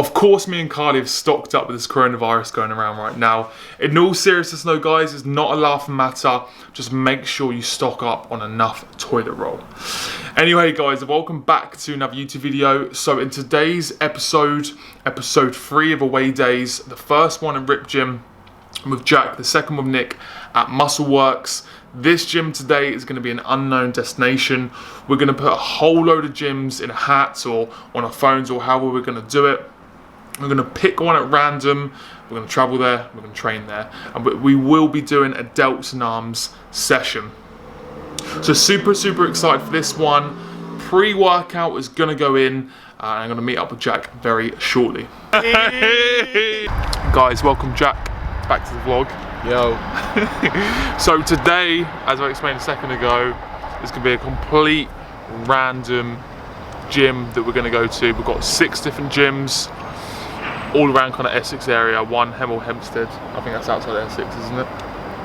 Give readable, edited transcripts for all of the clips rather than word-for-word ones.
Of course, me and Carly have stocked up with this coronavirus going around right now. In all seriousness though, guys, it's not a laughing matter. Just make sure you stock up on enough toilet roll. Anyway, guys, welcome back to another YouTube video. So in today's episode 3 of Away Days, the first one in Rip Gym with Jack, the second with Nick at Muscle Works. This gym today is going to be an unknown destination. We're going to put a whole load of gyms in a hat or on our phones or however we're going to do it. We're going to pick one at random, we're going to travel there, we're going to train there, and we will be doing a delts and arms session. So super excited for this one. Pre-workout is going to go in, and I'm going to meet up with Jack very shortly. Guys, welcome Jack back to the vlog. Yo. So today, as I explained a second ago, is going to be a complete random gym that we're going to go to. We've got 6 different gyms all around kind of Essex area, one Hemel Hempstead. I think that's outside Essex, isn't it?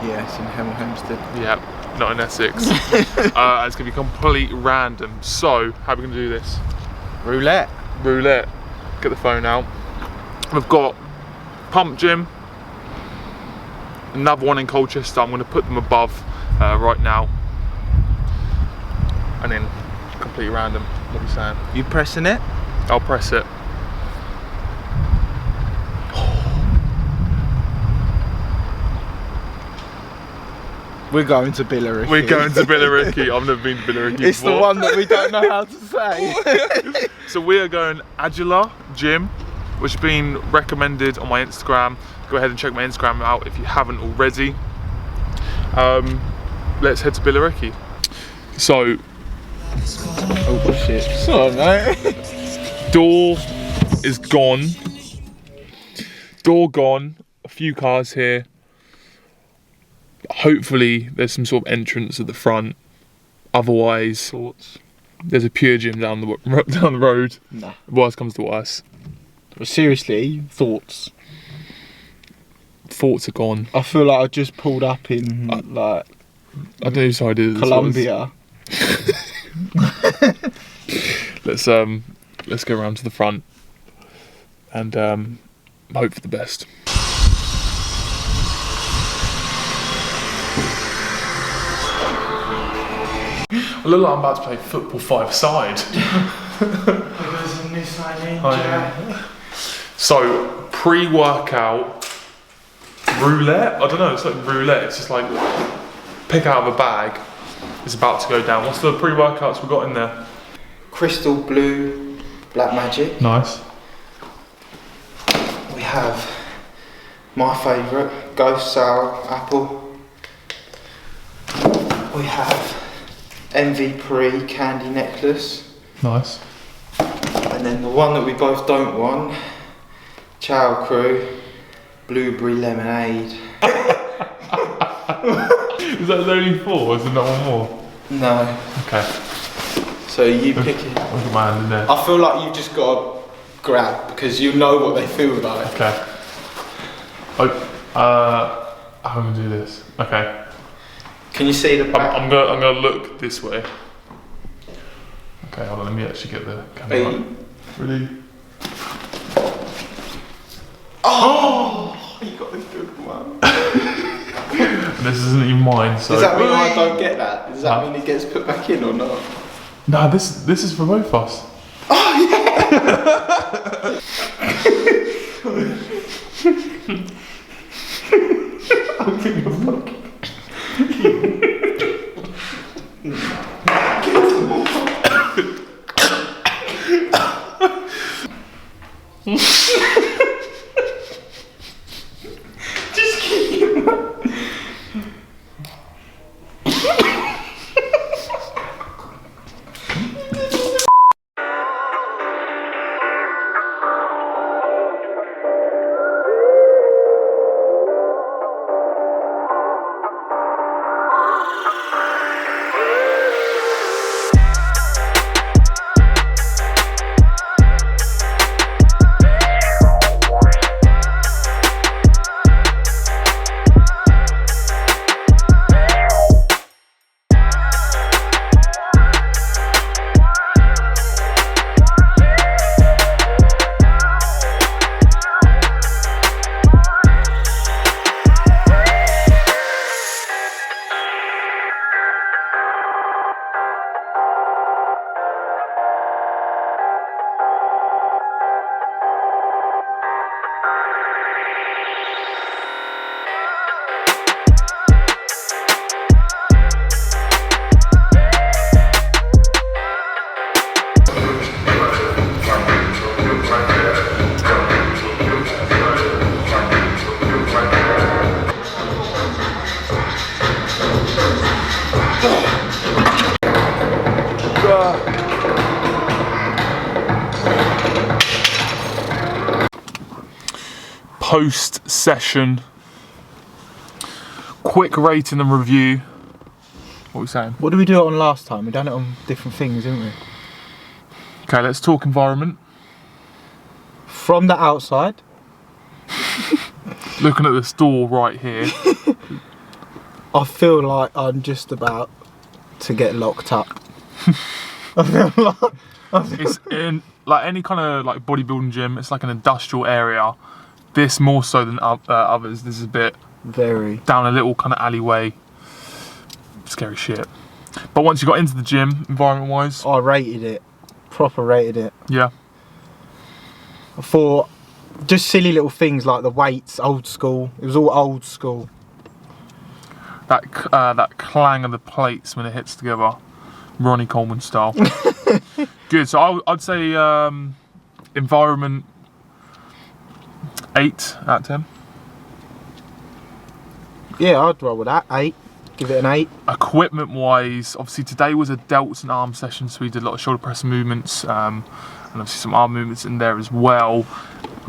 Yeah, it's in Hemel Hempstead. Yeah, not in Essex. It's going to be complete random. So, how are we going to do this? Roulette. Get the phone out. We've got Pump Gym, another one in Colchester. I'm going to put them above right now. And then, complete random. What are you saying? You pressing it? I'll press it. We're going to Billericay. We're going to Billericay. I've never been to Billericay It's before. the one that we don't know how to say. So we are going Agila Gym, which has been recommended on my Instagram. Go ahead and check my Instagram out if you haven't already. Let's head to Billericay. So, Oh shit. Sorry, mate. door is gone. Door gone. A few cars here. Hopefully there's some sort of entrance at the front. Otherwise, Thoughts? there's a Pure Gym down the road. Nah. Worst comes to worst. But seriously, thoughts? Thoughts are gone. I feel like I just pulled up in like I don't know whose idea this Colombia. was. Let's go around to the front and hope for the best. I look like I'm about to play football 5-a-side. So, pre-workout roulette? I don't know, it's like roulette. It's just like pick out of a bag. It's about to go down. What's the pre-workouts we got in there? Crystal Blue Black Magic. Nice. We have my favourite, Ghost Sour Apple. We have Envy Pre Candy Necklace. Nice. And then the one that we both don't want, Chow Crew Blueberry Lemonade. Is that only 4? Is there not one more? No. Okay. So you pick it. Look at my hand in there. I feel like you've just got to grab because you know what they feel like. Okay. How am I gonna do this? Okay. Can you see the back? I'm gonna look this way. Okay, hold on. Let me actually get the camera. Hey. Ready? Oh! You got the good one. This isn't even mine. So. Does that mean I don't get that? Does that mean it gets put back in or not? Nah, this is for both of us. Oh yeah! I think you're fucking. Just keep it. post-session quick rating and review. What are we saying? What did we do it on last time? We done it on different things, didn't we? Okay, let's talk environment. From the outside. Looking at this door right here. I feel like I'm just about to get locked up. I feel like It's in like any kind of like bodybuilding gym. It's like an industrial area. This more so than others. This is a bit very down a little kind of alleyway. Scary shit. But once you got into the gym, environment-wise, I rated it. Proper rated it. yeah. I thought just silly little things like the weights, old school. It was all old school. That clang of the plates when it hits together, Ronnie Coleman style. Good. So I'd say environment 8 out of 10. Yeah, I'd roll with that. 8. Give it an 8. Equipment wise, obviously today was a delts and arm session, so we did a lot of shoulder press movements, and obviously some arm movements in there as well.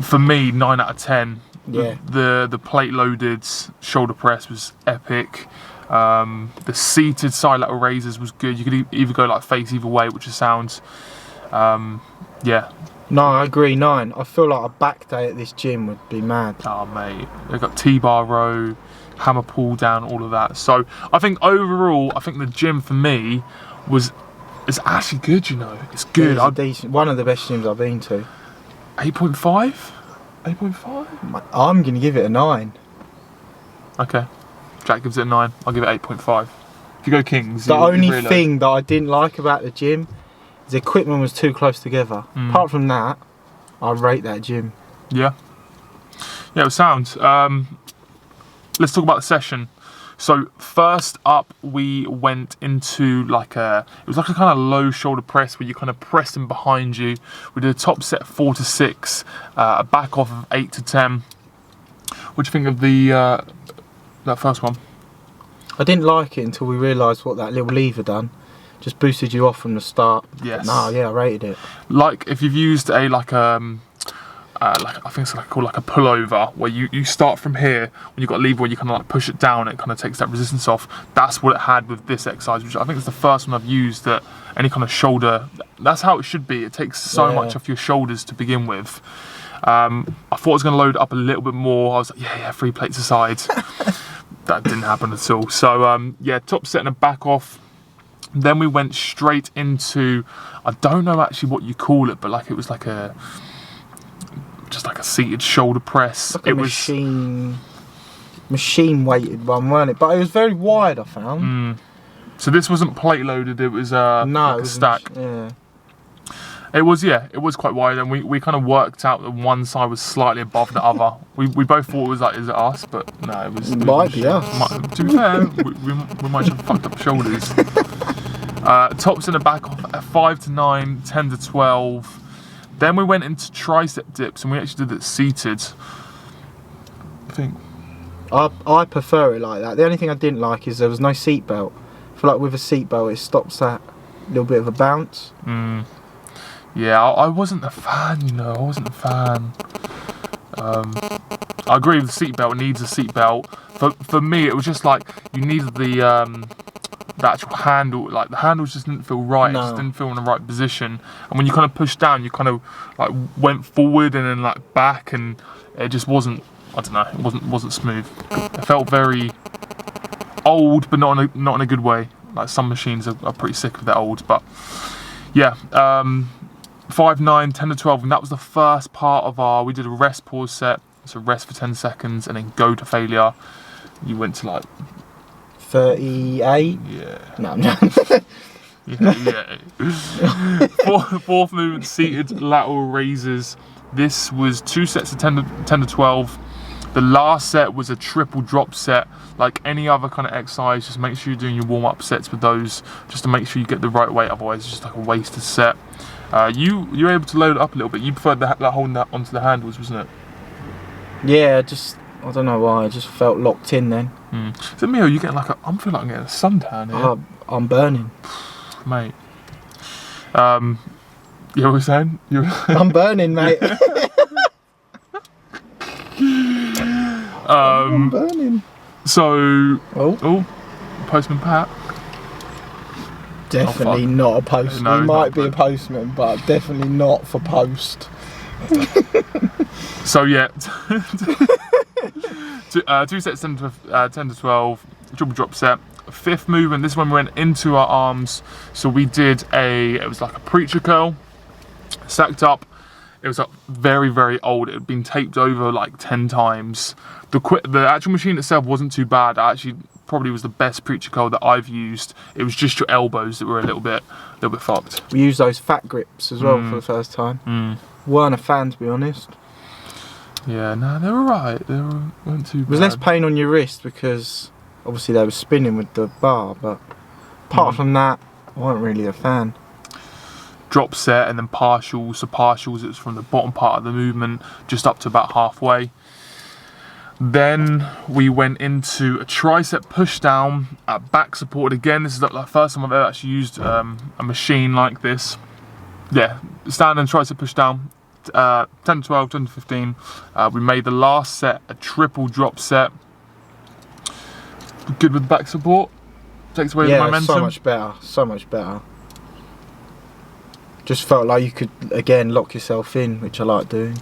For me, 9 out of 10. Yeah. The plate loaded shoulder press was epic. The seated side lateral raises was good. You could either go like face either way, which is sound. Yeah. No, I agree. 9. I feel like a back day at this gym would be mad. Oh mate, they got T-bar row, hammer pull down, all of that. So I think overall, I think the gym for me is actually good. You know, it's good. It's decent. One of the best gyms I've been to. 8.5. 8.5. I'm gonna give it a 9. Okay. Jack gives it a 9. I'll give it 8.5. If you go Kings, The only thing that I didn't like about the gym is the equipment was too close together. Apart from that, I rate that gym. Yeah. Yeah, it was sound. Let's talk about the session. So first up, we went into like it was like a kind of low shoulder press where you kind of pressed them behind you. We did a top set 4 to 6, a back off of 8 to 10. What do you think of the that first one? I didn't like it until we realised what that little lever done. Just boosted you off from the start. Yes. No, yeah, I rated it. Like if you've used a like I think it's called like a pullover, where you start from here when you've got a lever where you kind of like push it down, it kind of takes that resistance off. That's what it had with this exercise, which I think is the first one I've used that any kind of shoulder. That's how it should be. It takes so much off your shoulders to begin with. I thought I was going to load it up a little bit more. I was like, yeah, 3 plates aside. That didn't happen at all. So yeah, top set and a back off. Then we went straight into, I don't know actually what you call it, but like it was like just like a seated shoulder press. Like machine weighted one, weren't it? But it was very wide, I found. So this wasn't plate loaded, it was like a stack. Yeah. It was quite wide, and we kind of worked out that one side was slightly above the other. We both thought it was like, is it us? But no, it was. Might be us. To be fair, we might have fucked up shoulders. Tops in the back off at 5 to 9, 10 to 12. Then we went into tricep dips, and we actually did it seated. I think. I prefer it like that. The only thing I didn't like is there was no seat belt. I feel like with a seat belt, it stops that little bit of a bounce. Yeah, I wasn't a fan, you know. I wasn't a fan. I agree with the seatbelt. It needs a seatbelt. For me, it was just like you needed the actual handle. Like the handles just didn't feel right. No. It just didn't feel in the right position. And when you kind of pushed down, you kind of like went forward and then like back, and it just wasn't. I don't know. It wasn't smooth. It felt very old, but not in a good way. Like some machines are pretty sick of that old, but yeah. 5, 9, 10 to 12, and that was the first part of we did a rest pause set, so rest for 10 seconds and then go to failure. You went to like 38? Yeah. No, I'm not. Yeah. Fourth movement, seated lateral raises. This was 2 sets of 10 to 12. The last set was a triple drop set. Like any other kind of exercise, just make sure you're doing your warm-up sets with those, just to make sure you get the right weight, otherwise it's just like a wasted set. You were able to load it up a little bit. You preferred that holding that onto the handles, wasn't it? Yeah, I don't know why, I just felt locked in then. Is it me or you getting like I'm feeling like I'm getting a suntan here? I'm burning. Mate. You know what I'm saying? I'm burning, mate. I'm burning. So, Oh, Postman Pat. definitely not a postman. No, He he's might not, be a postman, but definitely not for post. So yeah, 2 sets 10 to 12, triple drop set. Fifth movement, this one we went into our arms. So we did it was like a preacher curl, stacked up. It was very, very old. It had been taped over like 10 times. The actual machine itself wasn't too bad. Actually, probably was the best preacher curl that I've used. It was just your elbows that were a little bit fucked. We used those fat grips as well for the first time. Weren't a fan, to be honest. Yeah, no, they were alright. They weren't too bad. It was less pain on your wrist because obviously they were spinning with the bar, but apart from that, I wasn't really a fan. Drop set and then partials. So partials, it was from the bottom part of the movement just up to about halfway. Then we went into a tricep pushdown, back supported again. This is the first time I've ever actually used a machine like this. Yeah, standing tricep pushdown, 10 to 12, 10 to 15. We made the last set a triple drop set. Good with back support. Takes away the momentum. So much better. So much better. Just felt like you could again lock yourself in, which I like doing.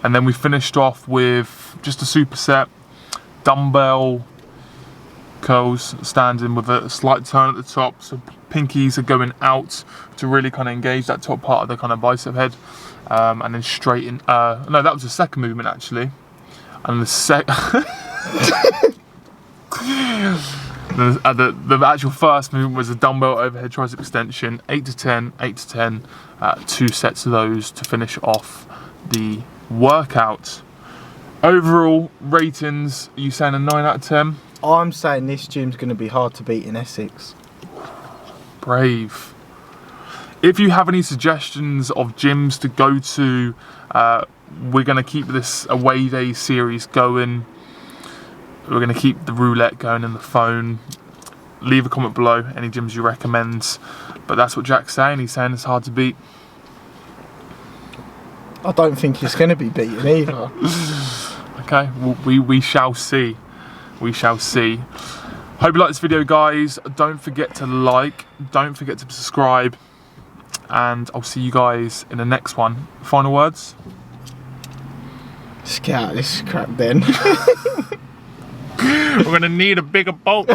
And then we finished off with just a superset, dumbbell curls, standing with a slight turn at the top. So pinkies are going out to really kind of engage that top part of the kind of bicep head. And then straight in, no, that was the second movement actually. And the actual first movement was a dumbbell overhead tricep extension, 8 to 10, 8 to 10, 2 sets of those to finish off the workout. Overall ratings, are you saying a 9 out of 10? I'm saying this gym's going to be hard to beat in Essex. Brave. If you have any suggestions of gyms to go to, we're going to keep this away day series going. We're going to keep the roulette going in the phone. Leave a comment below any gyms you recommend. But that's what Jack's saying. He's saying it's hard to beat. I don't think it's going to be beaten either. Okay, well, we shall see. We shall see. Hope you like this video, guys. Don't forget to like. Don't forget to subscribe. And I'll see you guys in the next one. Final words? Let's get out of this crap then. We're going to need a bigger bolt.